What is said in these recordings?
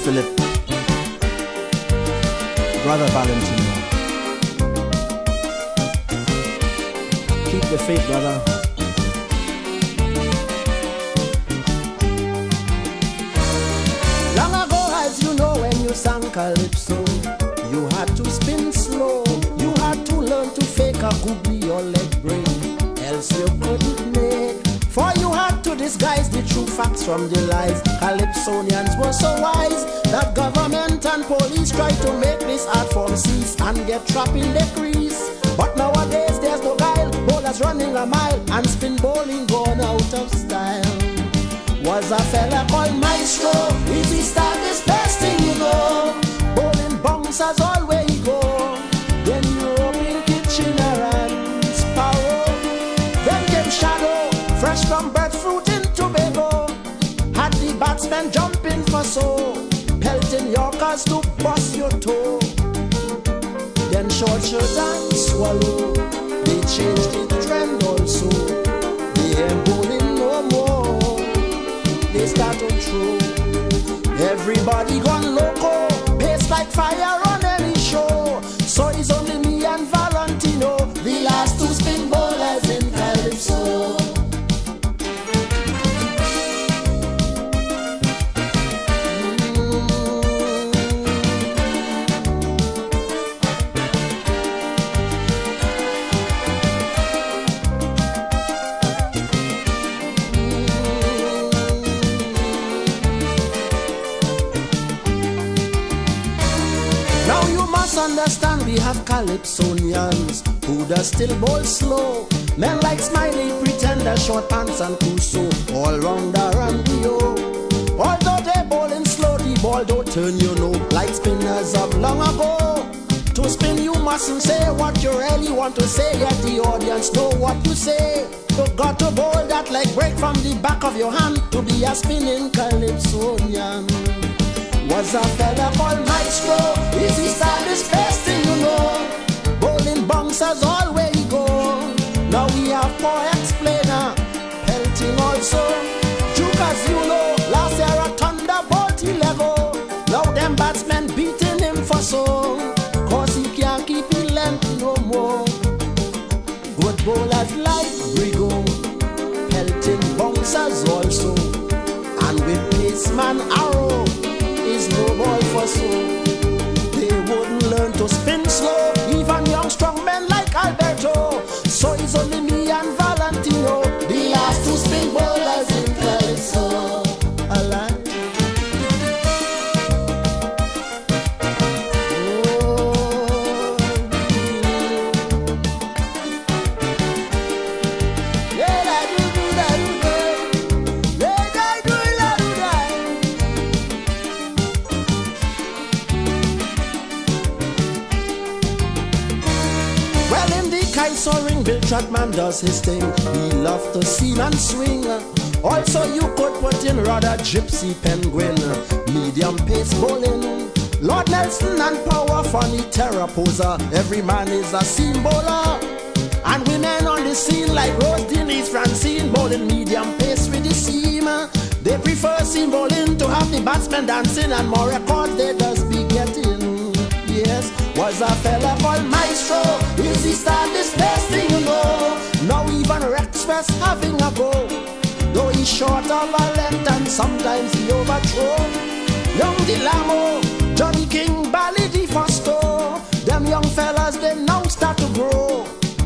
Philip, Brother Valentino. Keep the faith, brother. Long ago, as you know, when you sang Calypso, you had to spin slow. You had to learn to fake a googly or leg break, else you couldn't make. For you had to disguise the true facts from the lies. Calypsonians were so wise that government and police tried to make this art form cease and get trapped in the crease. But nowadays there's no guile, bowlers running a mile and spin bowling gone out of style. Was a fella called Maestro, easy start is best thing you know. Bowling bouncers all where he go. Then European Kitchener and Sparrow. Then came Shadow, fresh from breadfruit in Tobago. Had the batsmen jumping for so, pelting Yorkers to bust your toe. Then Short Shirt and Swallow, they changed the trend also. They ain't bowling no more, they start to throw. Everybody gone loco, pace like fire on any show. So it's only me and Valentino, the last two spin bowlers in Calypso. Understand we have Calypsonians who does still bowl slow. Men like Smiley, Pretender, Short Pants and Crusoe, all rounder and Rio. Although they bowling slow, the ball don't turn, you know, like spinners of long ago. To spin you mustn't say what you really want to say, yet the audience know what you say. You got to bowl that like break from the back of your hand to be a spinning Calypsonian. Was a fella called Maestro, easy style is best thing you know. Bowling bouncers all where he go. Now we have for explainer, pelting also. Duke as you know, last year a thunderbolt he lego. Now them batsmen beating him for so, cause he can't keep his length no more. Good bowlers like Brigo, pelting bouncers also. And with paceman Arrow, is no ball for so. They wouldn't learn to spin slow, even young strong men like Alberto. So it's only me and Valentino, the last two spin bowlers in Calypso. Alive. Soaring Bill Trotman does his thing. He loves to sing and swing. Also you could put in rather Gypsy Penguin, medium pace bowling. Lord Nelson and Power Funny Terraposa, every man is a seam bowler. And women on the scene like Rose Denise Francine, bowling medium pace with the seam. They prefer seam bowling to have the batsmen dancing, and more records they does be getting. Yes, was a fella called Maestro, easy start this best thing you know. Now even Rex West having a go, though he's short of a length and sometimes he overthrow. Young Dilamo, Johnny King, Bally Di Fosto, them young fellas they now start to grow.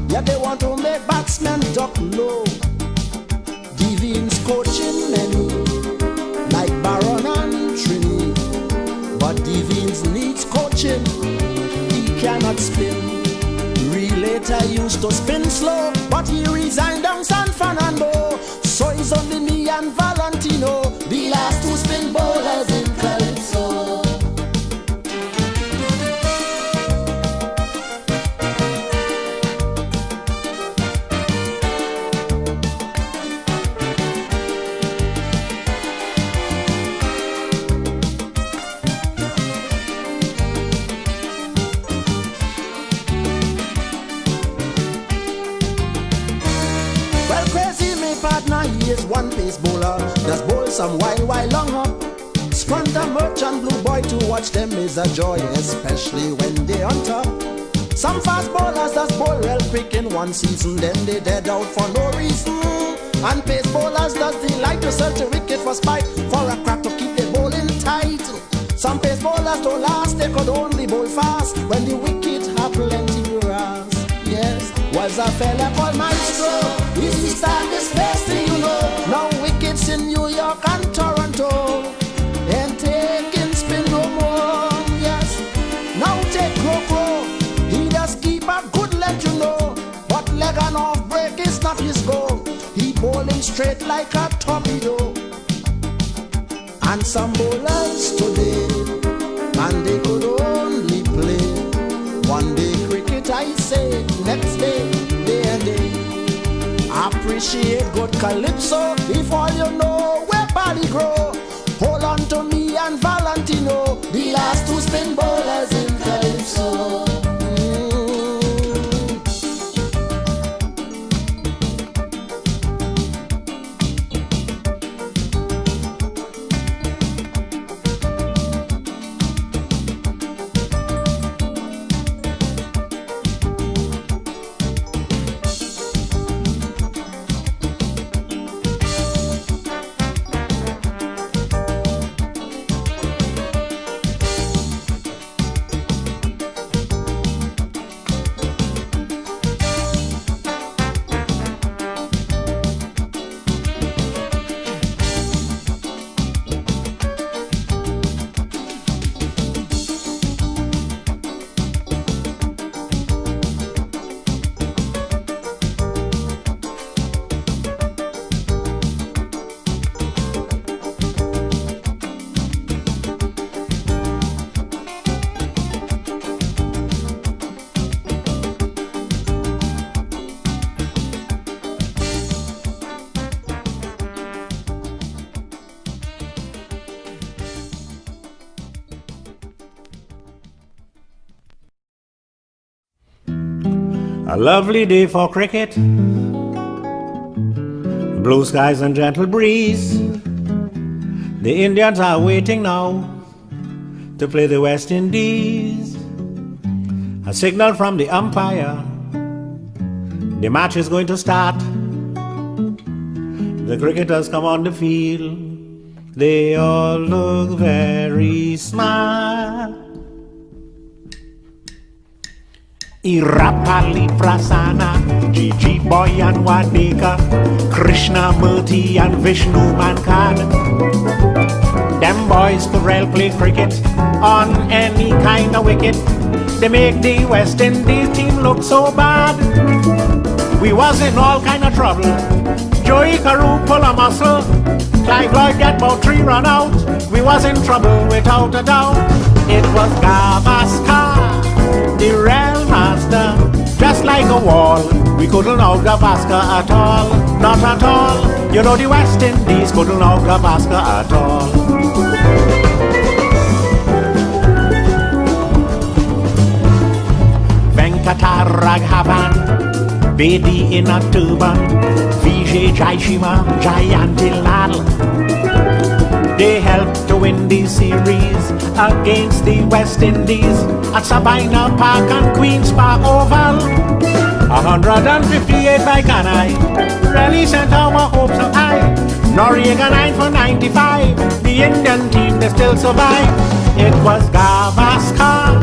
Yet they want to make batsmen duck low. Devine's coaching many, like Baron and Trini. But Devine's needs coaching, he cannot spin. Relator used to spin slow, but he resigned down San Fernando. So it's only me and Valentino, the last two spin bowlers in Calypso. He is one pace bowler, does bowl some while long up. front a merchant blue boy to watch them is a joy, especially when they on top. Some fast bowlers that's bowl real quick in one season, then they dead out for no reason. And pace bowlers does the like to search a wicket for spite, for a crack to keep the bowling tight. Some pace bowlers don't last, they could only bowl fast when the wicket have plenty grass. Yes, was a fella called Maestro, he's the start this place thing, you know. Now wickets in New York and Toronto ain't taking spin no more. Yes, now take Crow, he does keep a good leg, you know, but leg and off break is not his goal. He bowling straight like a torpedo. And some bowlers today, and they could only play one day cricket, I say, next day, day and day. Appreciate good Calypso, if all you know where body grow. Hold on to me and Valentino, the last two spin bowlers in Calypso. A lovely day for cricket, blue skies and gentle breeze. The Indians are waiting now to play the West Indies. A signal from the umpire, the match is going to start. The cricketers come on the field, they all look very smart. Irapali Prasana, Gigi Boy and Wadeka, Krishna Murthy and Vishnu Mankad. Them boys could well play cricket on any kind of wicket. They make the West Indies team look so bad. We was in all kind of trouble. Joey Carew pull a muscle, Clive Lloyd get about 3 run out. We was in trouble without a doubt. It was Gavaskar, the real master, just like a wall. We couldn't out Gavaskar at all, not at all. You know the West Indies couldn't out Gavaskar at all. Venkataraghavan, Bedi in a turban, Vijay Jaishima, Jayantilal. They helped to win the series against the West Indies at Sabina Park and Queen's Park Oval. 158 by Kanai really sent our hopes up high. Noriega 9 for 95, the Indian team they still survive. It was Gavaskar,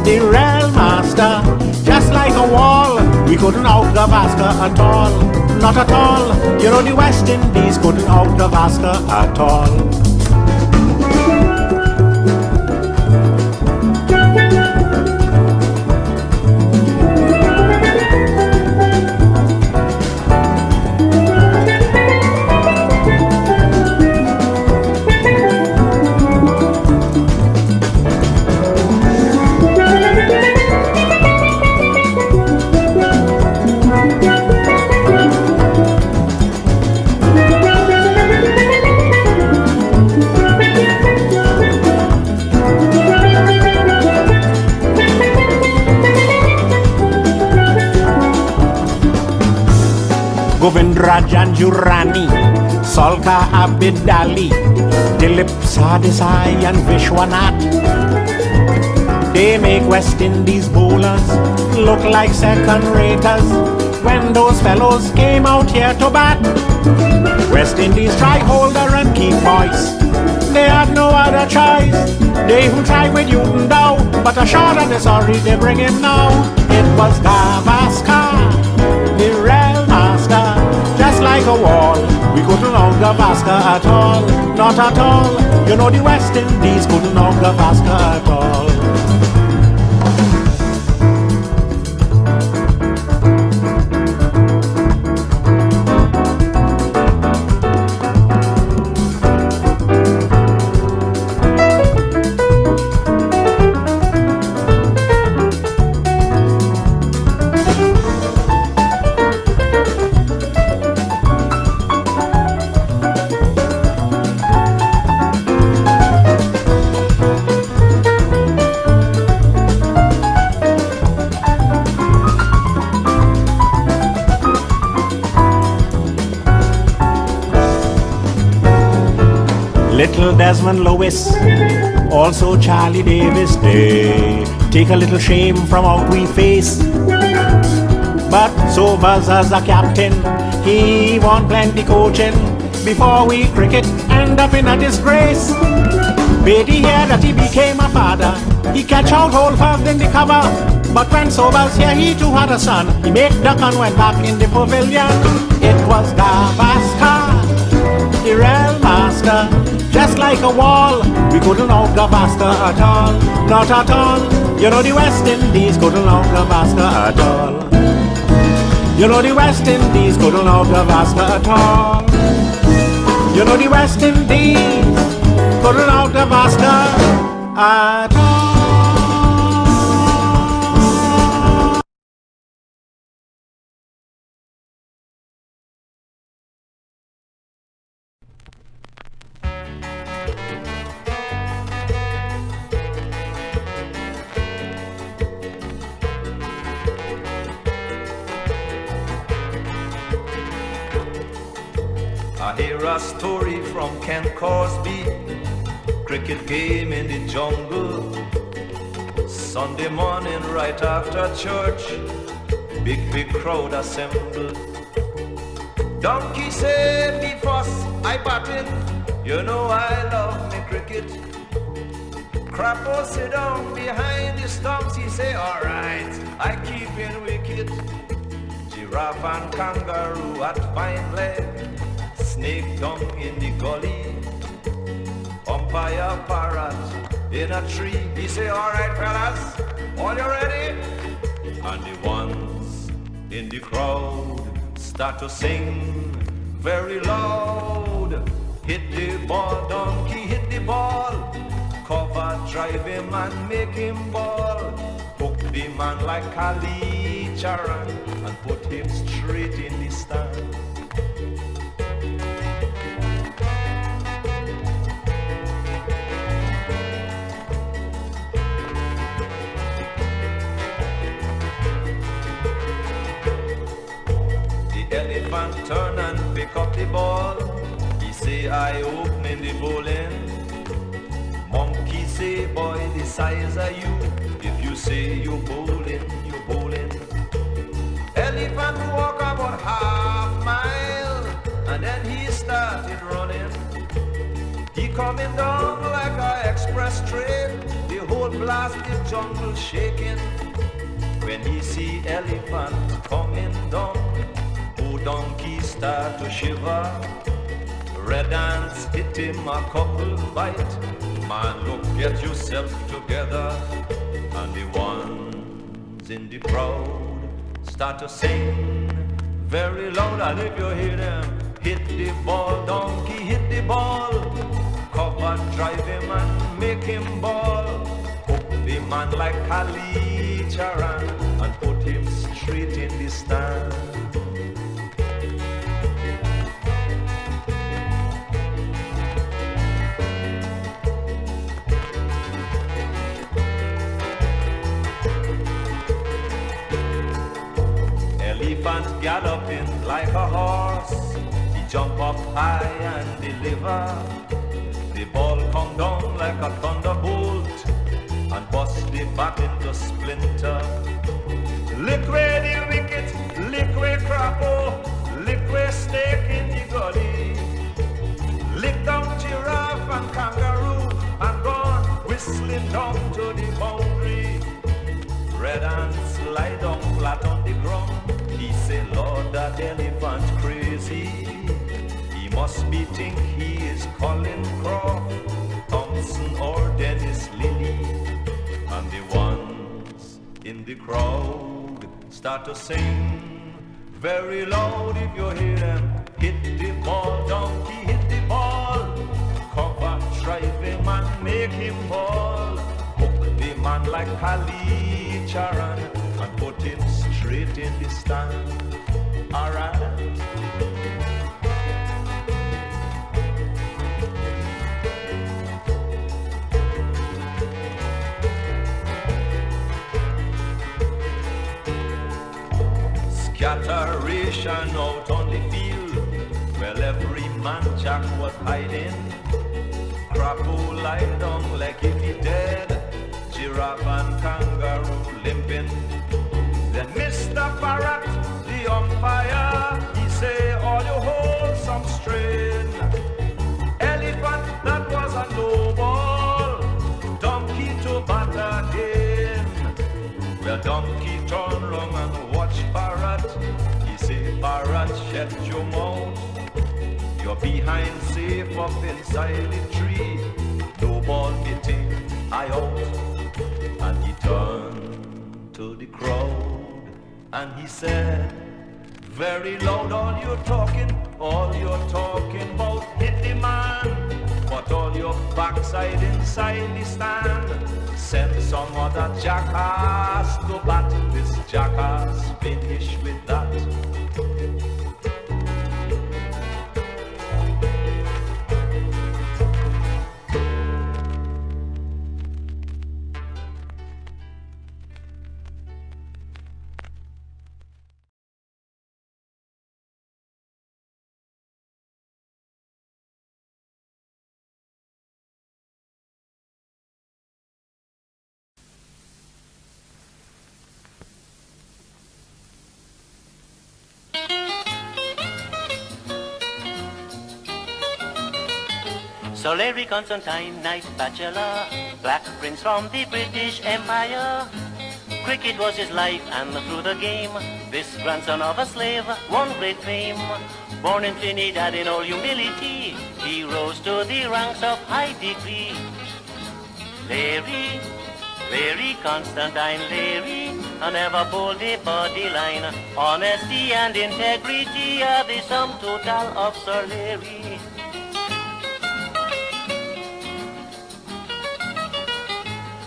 the real master, just like a wall. We couldn't out Gavaskar at all, not at all. You know the West Indies couldn't out Gavaskar at all. Govindra Janjurani, Salka Abidali, Dilip Sadesai and Vishwanath. They make West Indies bowlers look like second-raters when those fellows came out here to bat. West Indies try holder and keep voice. They had no other choice. They even tried with Newton Dow, but a shot and they're sorry they bring him now. It was Gavaskar, the real master, just like a wall. We couldn't knock Gavaskar at all, not at all. You know the West Indies couldn't knock Gavaskar at all. Little Desmond Lewis, also Charlie Davis, they take a little shame from out we face. But Sobers as a captain, he won plenty coaching before we cricket end up in a disgrace. Beatty here that he became a father, he catch out whole first in the cover. But when Sobers here, he too had a son. He made duck and went back in the pavilion. It was Gavaskar, the real master, just like a wall. We couldn't out Gavaskar at all, not at all. You know the West Indies couldn't out Gavaskar at all. You know the West Indies couldn't out Gavaskar at all. You know the West Indies couldn't out Gavaskar at all. I hear a story from Ken Cosby, cricket game in the jungle. Sunday morning right after church, big crowd assembled. Donkey say me fuss, I batting, you know I love me cricket. Crapo sit down behind the stumps, he say alright, I keep in wicket. Giraffe and kangaroo at fine leg, snake down in the gully, umpire parrot in a tree. He say, alright fellas, all you ready? And the ones in the crowd start to sing very loud. Hit the ball, donkey, hit the ball. Cover, drive him and make him ball. Hook the man like Ali Charan and put him straight in the stand. Elephant turn and pick up the ball. He say I opening the bowling. Monkey say boy the size of you. If you say you bowling, you bowling. Elephant walk about half mile and then he started running. He coming down like a express train. The whole blasted jungle shaking. When he see elephant coming down, donkey start to shiver. Red ants hit him a couple bite. Man, look, get yourself together. And the ones in the crowd start to sing very loud. And if you hear them, hit the ball, donkey, hit the ball. Cover, drive him and make him ball. Hook the man like Ali Charan and put him straight in the stand. Elephant galloping like a horse. He jump up high and deliver. The ball come down like a thunderbolt and bust the bat into splinter. Lick away the wicket, lick away crapo, lick away snake in the gully. Lick down giraffe and kangaroo and gone whistling down to the boundary. Red ants lie down flat on the ground. He say, Lord, that elephant crazy. He must be think he is Colin Croft, Thompson or Dennis Lilly. And the ones in the crowd start to sing very loud. If you hear them, hit the ball, donkey, hit the ball. Cover, drive him and make him ball. Hook the man like Kali Charan and put him straight in the stand. Alright. Scatteration out on the field, well every man jack was hiding. Crapo lie down like if he dead, giraffe and kangaroo limping. Then Mr. Parrot, the umpire, he say, all you hold some strain. Elephant, that was a no ball. Donkey to bat again. Well, donkey turn round and watch Parrot. He say, Parrot, shut your mouth. You're behind safe up inside the tree. No ball hitting, I out. And he turned to the crowd and he said, very loud, all you're talking about hit the man. But all your backside inside the stand. Send some other jackass to bat. This jackass finish with that. So Larry Constantine, nice bachelor, black prince from the British Empire. Cricket was his life, and through the game, this grandson of a slave won great fame. Born in Trinidad in all humility, he rose to the ranks of high degree. Larry Constantine, Larry, never bowled a body line. Honesty and integrity are the sum total of Sir Larry.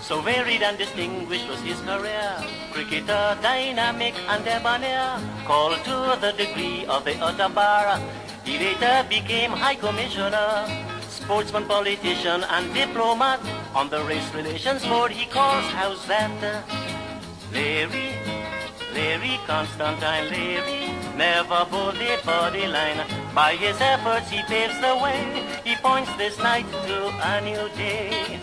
So varied and distinguished was his career, cricketer, dynamic and debonair, called to the degree of the utter bar. He later became High Commissioner, sportsman, politician and diplomat. On the Race Relations Board he calls house that. Larry Constantine, Larry, never bowled a body line. By his efforts he paves the way, he points this night to a new day.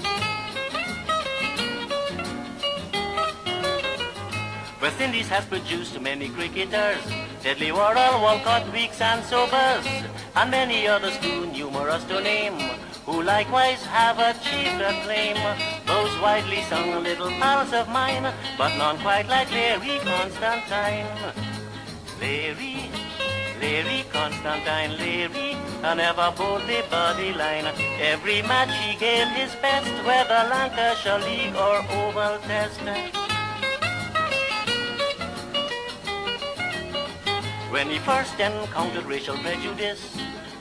West Indies has produced many cricketers, Deadly Worrell, Walcott, Weeks and Sobers, and many others too numerous to name, who likewise have achieved acclaim. Those widely sung little pals of mine, but none quite like Larry Constantine. Larry Constantine, Larry, never bowled the body line. Every match he gave his best, whether Lancashire League or Oval Test. When he first encountered racial prejudice,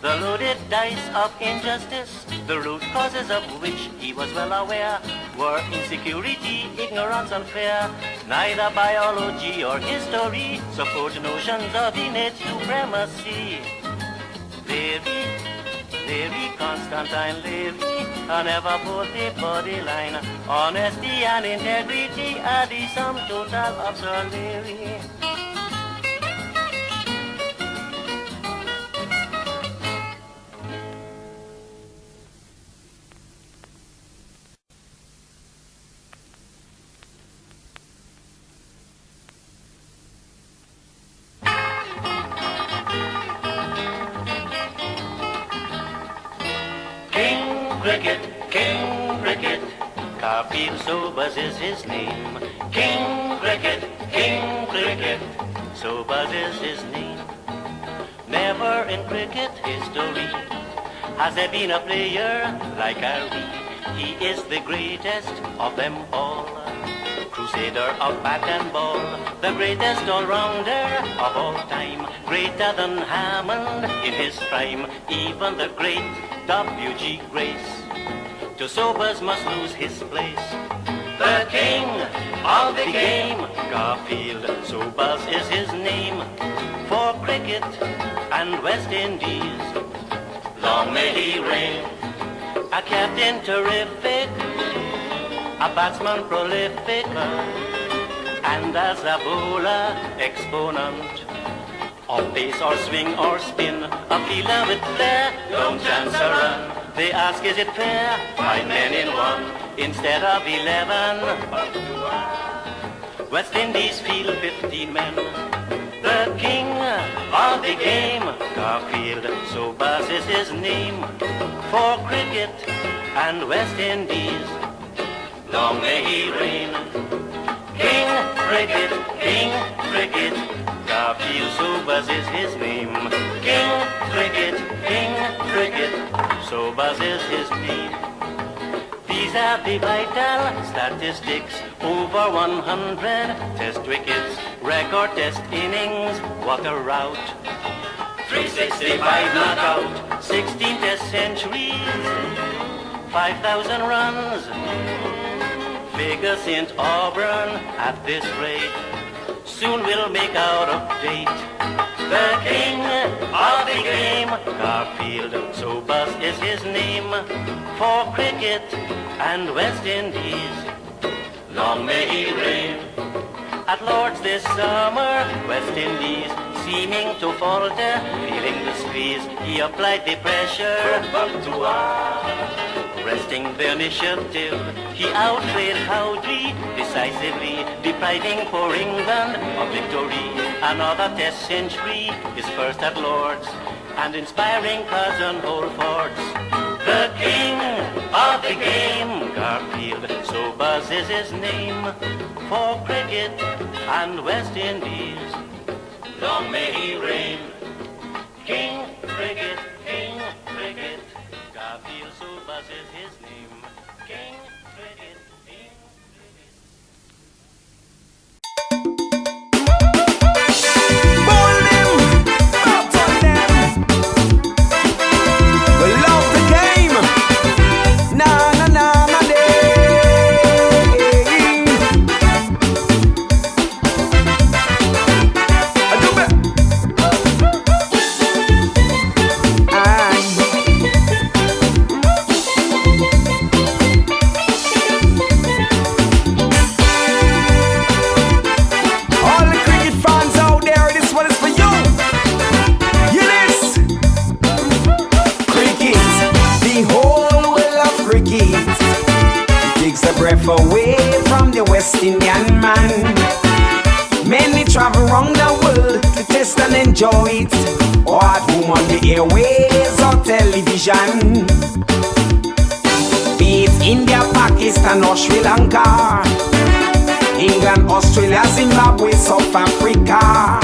the loaded dice of injustice, the root causes of which he was well aware, were insecurity, ignorance and fear. Neither biology or history support notions of innate supremacy. Larry Constantine, Larry, never bowled the body line. Honesty and integrity are the sum total of Sir Larry. Cricket, King Cricket. Garfield Sobers is his name. King Cricket, King Cricket. Sobers is his name. Never in cricket history has there been a player like Harry. He is the greatest of them all. Crusader of bat and ball, the greatest all-rounder of all time. Greater than Hammond in his prime, even the great W.G. Grace. To Sobers must lose his place. The king of the game, Garfield Sobers is his name. For cricket and West Indies, long may he reign. A captain terrific, a batsman prolific, and as a bowler exponent of pace or swing or spin, a fielder with flair, don't chance a run. They ask, is it fair? 5 men in one instead of 11. West Indies field 15 men. The king of the game, Garfield Sobers is his name. For cricket and West Indies, long may he reign. King Cricket, King Cricket, Garfield Sobers is his name. King Cricket, King Cricket, Sobers is his name. These are the vital statistics. Over 100 test wickets, record test innings, what a rout. 365 not out, 16 test centuries, 5,000 runs. Figure St. Auburn at this rate, soon we'll make out of date. The king of the game, Garfield Sobers is his name. For cricket and West Indies, long may he reign. At Lord's this summer, West Indies seeming to falter, feeling the squeeze, he applied the pressure. Resting the initiative, he outplayed Cowdrey decisively, depriving poor England of victory. Another test century, his first at Lord's, and inspiring Cousin Holford's. The king of the game, Garfield Sobers is his name. For cricket and West Indies, long may he reign. King Cricket, King Cricket, Garfield Sobers is his name. King Cricket, King Cricket. Bowl them, out on them. We love the game. Na na na na day. I do it. All the cricket fans out there, this one is for you. Yes. Cricket, the whole world of cricket. It takes the breath away from the West Indian man. Many travel around the world to test and enjoy it, or at home on the airwaves or television. Be it India, Pakistan or Sri Lanka, England, Australia, Zimbabwe, South Africa.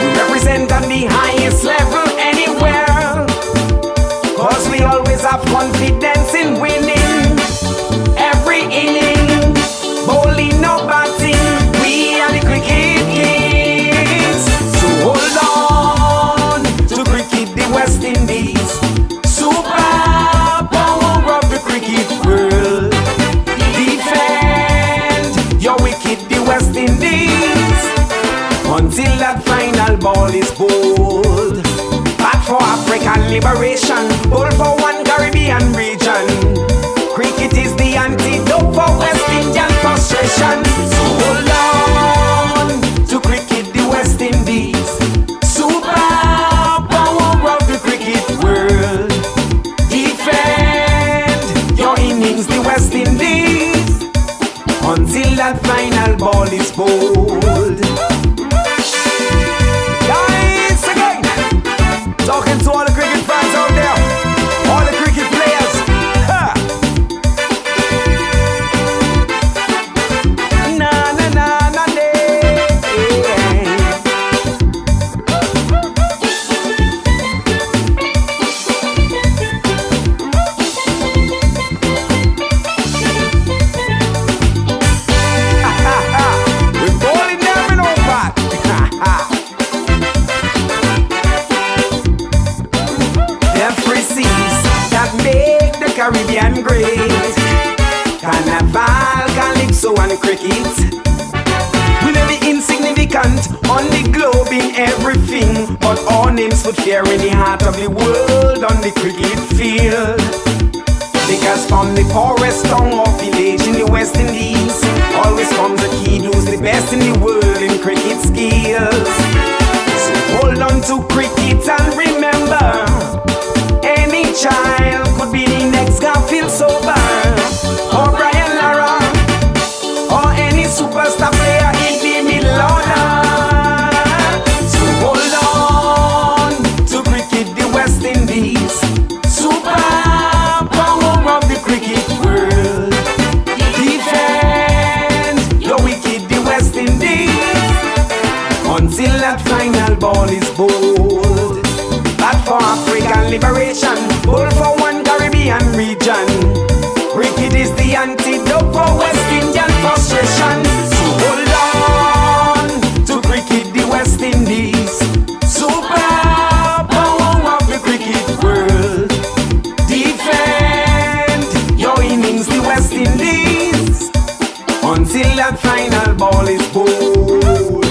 We represent on the highest level anywhere, cause we always have confidence in winning every inning. Bowling or batting, we are the cricket kings. So hold on to cricket, the West Indies, super power of the cricket world. Defend your wicket, the West Indies, until that final ball is bowled. Bat for African liberation, bowl for one Caribbean region. Cricket is the antidote for West Indian frustration. So hold on to cricket, the West Indies, super power of the cricket world. Defend your innings, the West Indies, until that final ball is bowled. Guys, again, talking to all the cricket fans out there. on cricket. We may be insignificant on the globe in everything, but our names would fear in the heart of the world on the cricket field. Because from the poorest town or village in the West Indies, always comes a kid who's the best in the world in cricket skills. So hold on to cricket and remember, any child could be the next Garfield Sober, or Brian Lara, or any superstar player in the middle order. So hold on to cricket, the West Indies, super power of the cricket world. Defend your wicked, the West Indies, until that final ball is bowled. Bat for African liberation, ball for one Caribbean region. Cricket is the antidote for West Indian frustration. So hold on to cricket, the West Indies, super power of the cricket world. Defend your innings, the West Indies, until that final ball is bowled.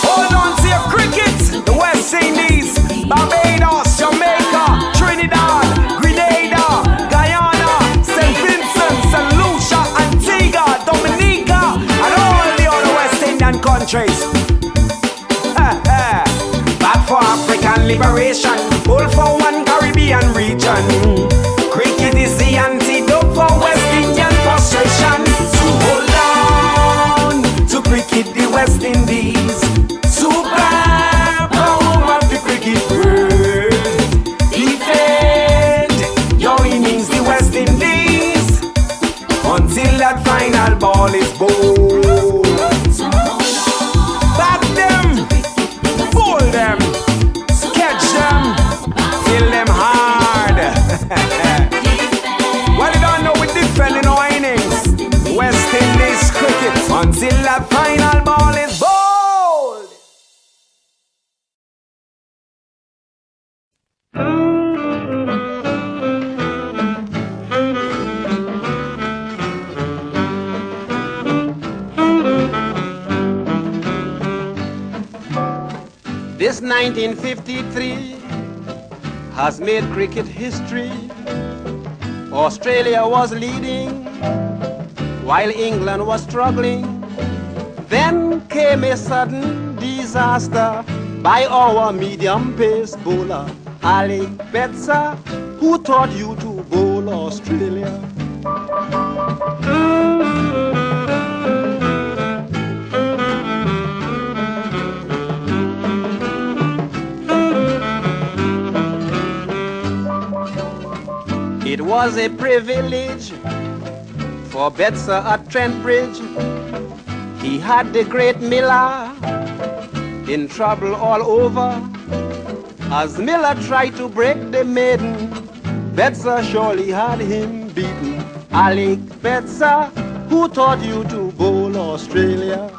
Hold on to your cricket, the West Indies, Barbados, Jamaica, Trinidad, Grenada, Guyana, St. Vincent, St. Lucia, Antigua, Dominica, and all the other West Indian countries. Back for African liberation, all for one Caribbean region. Cricket is the antidote for West Indian frustration. So hold on to cricket, the West Indies, super power of the cricket world. Defend your innings, the West Indies, until that final ball is bowled. Bat them, bowl them, catch them, fill them hard. Well, you don't know we defending our innings, West Indies cricket, until that final ball is bowled. This 1953 has made cricket history. Australia was leading while England was struggling. Then came a sudden disaster by our medium-pace bowler, Alec Betzer, who taught you to bowl Australia. It was a privilege for Betzer at Trent Bridge. He had the great Miller in trouble all over. As Miller tried to break the maiden, Betzer surely had him beaten. Alec Betzer, who taught you to bowl Australia.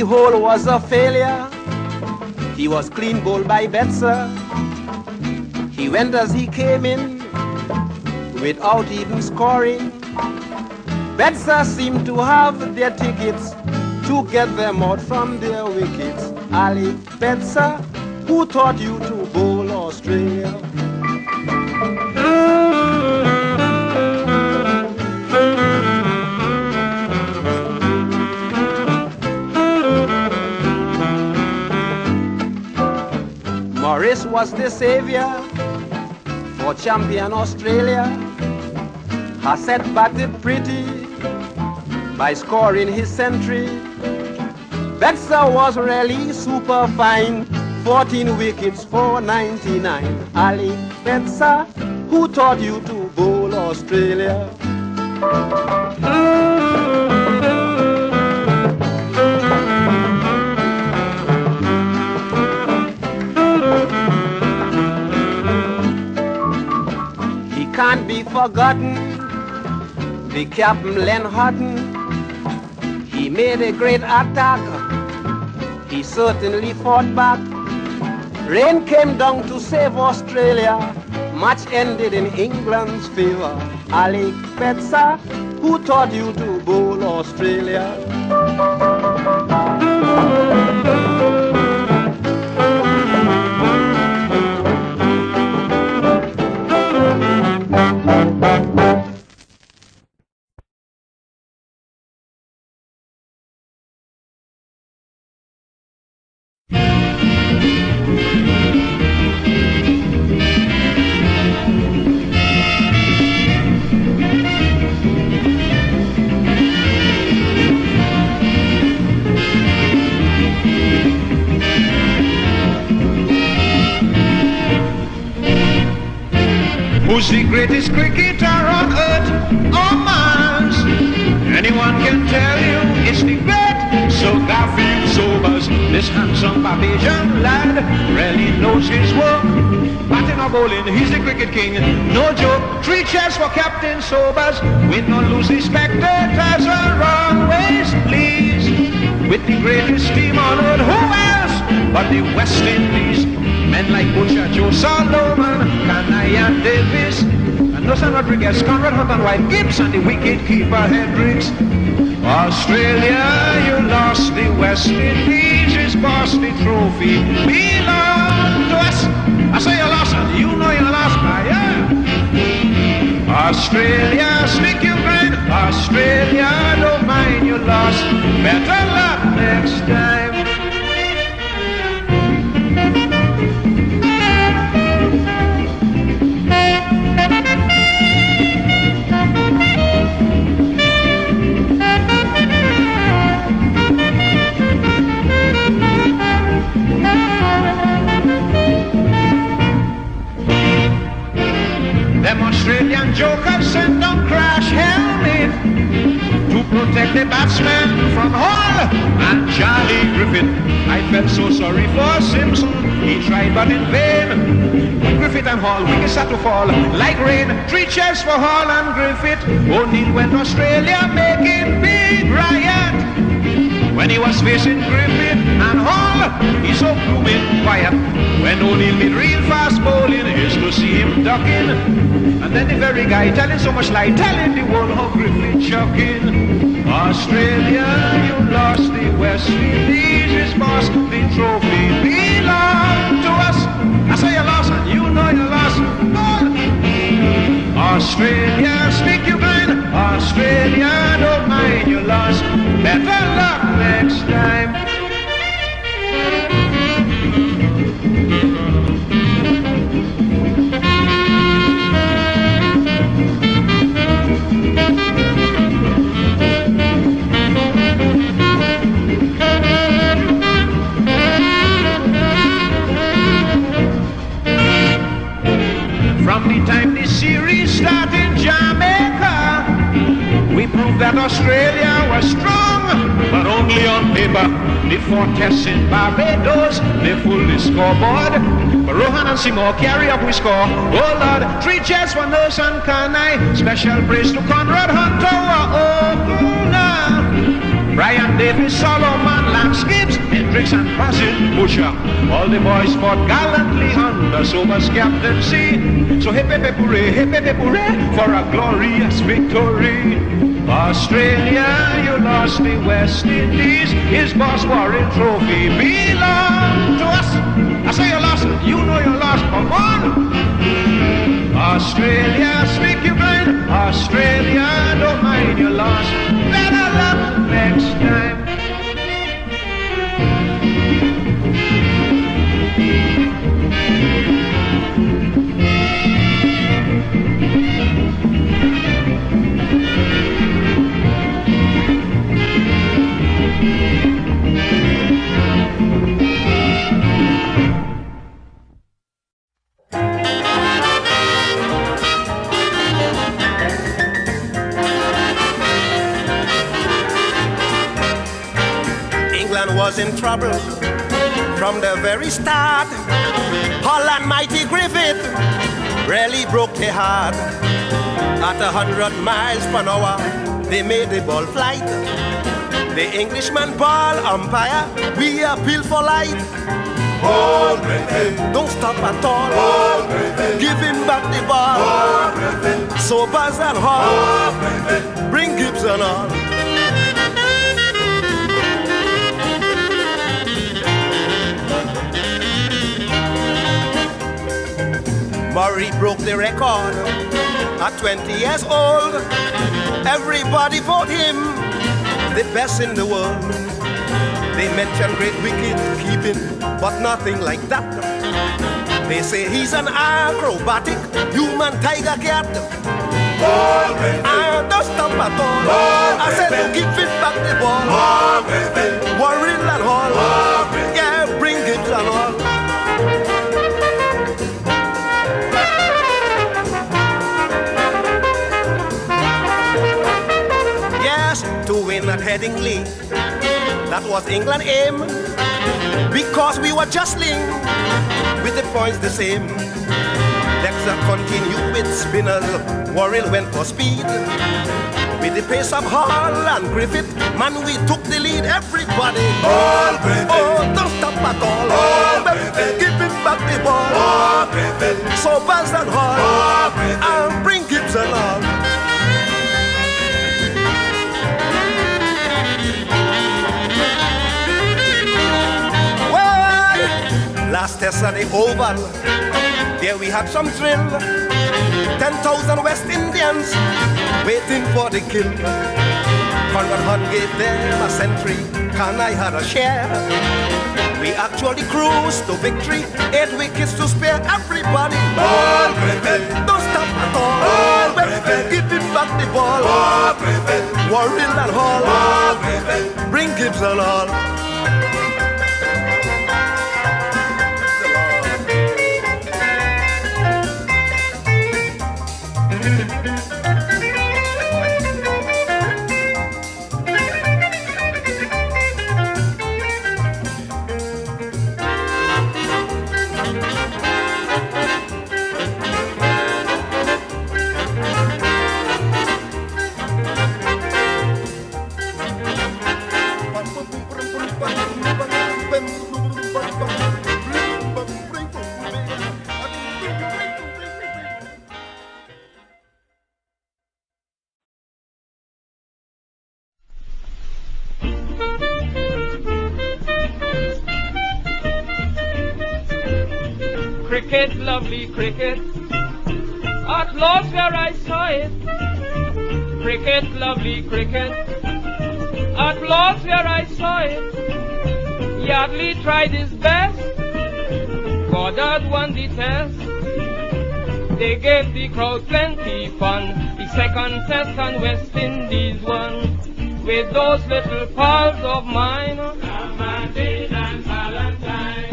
Hole was a failure. He was clean bowled by Betzer. He went as he came in without even scoring. Betzer seemed to have their tickets to get them out from their wickets. Alec Betzer, who taught you to bowl Australia. Morris was the savior for champion Australia. Hassett batted pretty by scoring his century. Betzer was really super fine, 14 wickets for 99. Alec Betzer, who taught you to bowl Australia. Can't be forgotten, the Captain Len Hutton. He made a great attack he certainly fought back. Rain came down to save Australia. Match ended in England's favor. Alec Betzer, who taught you to bowl Australia? Who's the greatest cricketer on earth or Mars? Anyone can tell you it's the great Sir Garfield Sobers. This handsome Barbadian lad really knows his work. Batting or bowling, he's the cricket king, no joke. 3 cheers for Captain Sobers. Win or lose, the spectators are always pleased with the greatest team on earth. Who else but the West Indies? Men like Butcher, Joe Solomon, Kanaya Davis, and Nelson Rodriguez, Conrad Hunt and White Gibbs, and the wicket keeper Hendricks. Australia, you lost. The West Indies is boss. The trophy belong to us. I say you lost, and you know you lost, yeah. Australia, stick your grind. Australia, don't mind you lost. Better luck next time. Them Australian jokers sent down crash helmet to protect the batsmen from Hall and Charlie Griffith. I felt so sorry for Simpson, he tried but in vain. When Griffith and Hall, wickets had to fall like rain. 3 cheers for Hall and Griffith. O'Neill went Australia making big riot. When he was facing Griffith and Hall, he's so blooming quiet. When O'Neill made real fast bowling, is to see him ducking. And then the very guy telling so much lie, telling the world how Griffith chucking. Australia, you lost. The West Indies is boss. The trophy belong to us. I say you lost, and you know you lost. Australia, stick your grind. Australia, don't mind you lost. Better luck next time. From the time the series started in Jamaica, we proved that Australia was strong, but only on paper. The 4 tests in Barbados, they full the scoreboard. But Rohan and Seymour carry up we score. Oh Lord, 3 cheers for Nurse and Kanai. Special praise to Conrad Hunter, Brian Davis, Solomon, Lance Gibbs, Hendricks and Basil Butcher. All the boys fought gallantly under Sobers' captaincy. So hip hip hip hooray for a glorious victory. Australia, you lost. The West Indies, his boss Warren Trophy belong to us. I say you lost, you know you lost, come on. Australia, speak your mind. Australia, don't mind you lost. Better luck next time. Was in trouble from the very start. Holland mighty Griffith really broke their heart. At 100 miles per hour, they made the ball flight. The Englishman ball umpire, we appeal for light. Ball breaking. Don't stop at all. Ball breaking. Give him back the ball. Ball breaking. Sobers and Hall. Ball breaking. Bring Gibson on. Murray broke the record at 20 years old. Everybody vote him the best in the world. They mention great wicket keeping, but nothing like that. They say he's an acrobatic human tiger cat. Ball breaking. Don't stop at all. Ball I said to breaking. give him back the ball. Ball breaking. Warren and Hall. Ball breaking. Yeah, bring Gibson on. To win at Headingley, that was England aim, because we were justling with the points the same. Dexter continued with spinners, Warren went for speed. With the pace of Hall and Griffith, man, we took the lead. Everybody, Ball breaking. Oh, don't stop at all. Ball breaking. Give him back the ball. Ball breaking. So Buzz and Hall, Ball breaking. and bring Gibson on. Last test at the Oval, there we had some thrill. 10,000 West Indians waiting for the kill. Conrad Hunt gave them a century, Kanai had a share. We actually cruised to victory, 8 wickets to spare. Everybody, Ball breaking. don't stop at all. Ball breaking. Give him back the ball. Ball breaking. Warren and Hall, Ball breaking. bring Gibson on. Cricket, lovely cricket, at last where I saw it. Cricket, lovely cricket, at last where I saw it. Yardley tried his best, Goddard won the test. They gave the crowd plenty fun, the second test and West Indies won. With those little pals of mine, Ramadine and Valentine.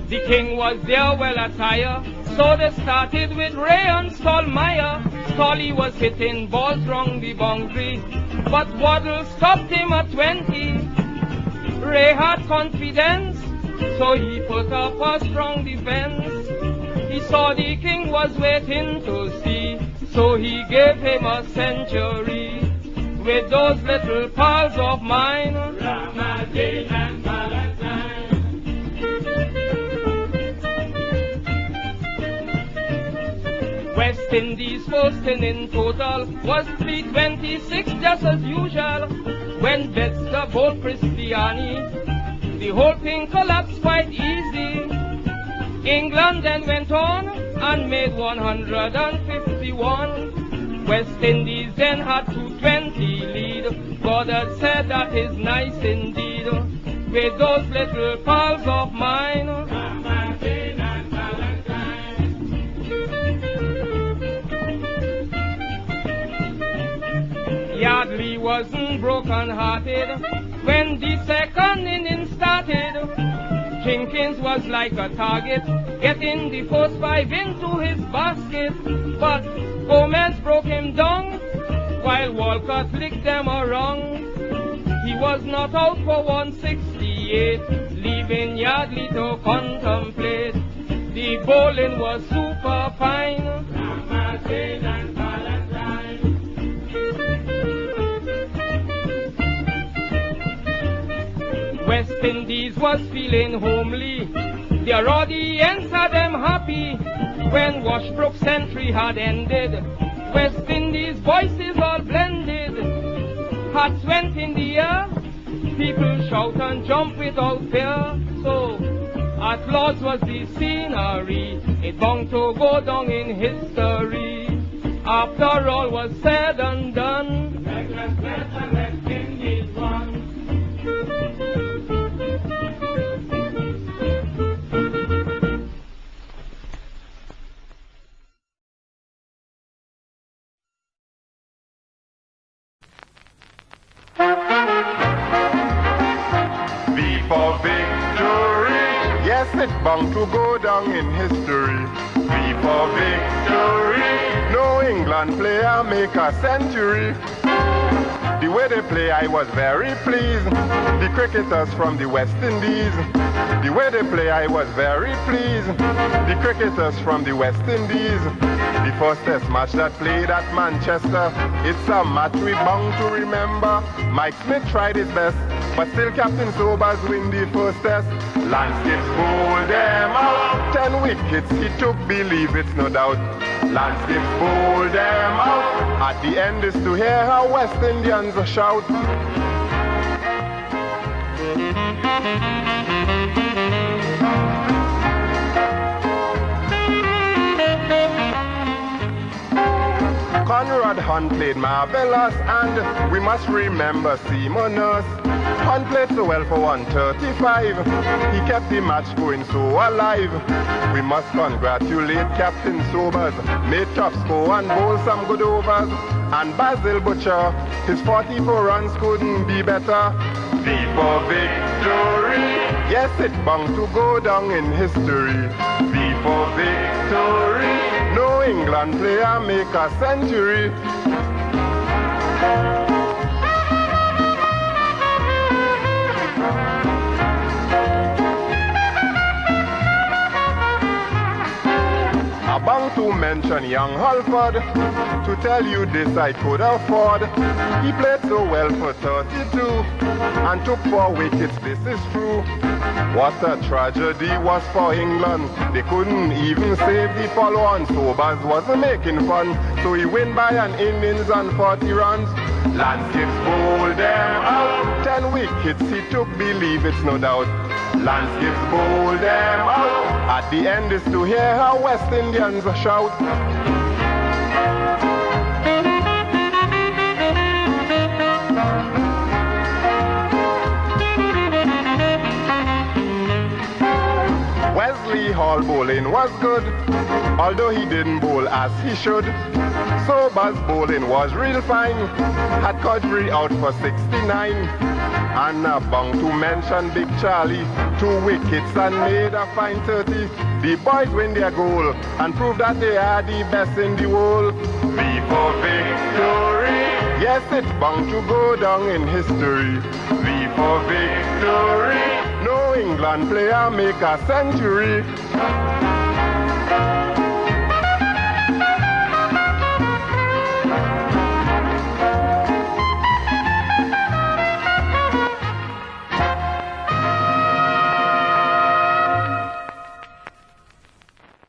The king was there well attire, so they started with Ray and Stallmeyer. Stolly was hitting balls round the boundary, but Waddle stopped him at 20. Ray had confidence, so he put up a strong defense. He saw the king was waiting to see, so he gave him a century. With those little pals of mine, Ramadine and Valentine. West Indies first in total was 326 just as usual. When Bedster bowled Christiani, the whole thing collapsed quite easy. England then went on and made 151. West Indies then had 220 lead. Goddard said that is nice indeed. With those little pals of mine, Ramadine and Valentine. Yardley wasn't broken-hearted when the second inning started. Jenkins was like a target, getting the first 5 into his basket. But Gomez broke him down, while Walcott licked them around. He was not out for 168, leaving Yardley to contemplate. The bowling was super fine. Ramadine and Valentine. Indies was feeling homely. Their audience had them happy when Washbrook century had ended. West Indies voices all blended. Hats went in the air. People shout and jump without fear. So at Lord's was the scenery. It bound to go down in history. After all was said and done, West and West Indies won. V for victory. Yes, it's bound to go down in history. V for victory. No England player make a century. The way they play, I was very pleased. The cricketers from the West Indies. The way they play, I was very pleased. The cricketers from the West Indies. The first test match that played at Manchester. It's a match we bound to remember. Mike Smith tried his best, but still Captain Sobers win the first test. Landscapes bowled them out. 10 wickets he took, believe it's no doubt. Landscapes bowled them out. At the end is to hear how West Indians shout. Conrad Hunt played marvelous, and we must remember Seaman Nurse. Hunt played so well for 135. He kept the match going so alive. We must congratulate Captain Sobers. Made top score and bowl some good overs. And Basil Butcher, his 44 runs couldn't be better. V for victory. Yes, it's bound to go down in history. V for victory. No England player make a century. I'm bound to mention young Halford. To tell you this I could afford. He played so well for 32 and took 4 wickets, this is true. What a tragedy was for England. They couldn't even save the follow-on. Sobers wasn't making fun, so he win by an innings and 40 runs. Landscapes bowled them out. 10 wickets he took, believe it's no doubt. Landscapes bowled them out. At the end is to hear how West Indians shout. Wesley Hall bowling was good, although he didn't bowl as he should. Sobers bowling was real fine, had Codbury out for 69. And I'm bound to mention Big Charlie, 2 wickets and made a fine 30. The boys win their goal and prove that they are the best in the world. V for victory. Yes, it's bound to go down in history. V for victory. No England player make a century.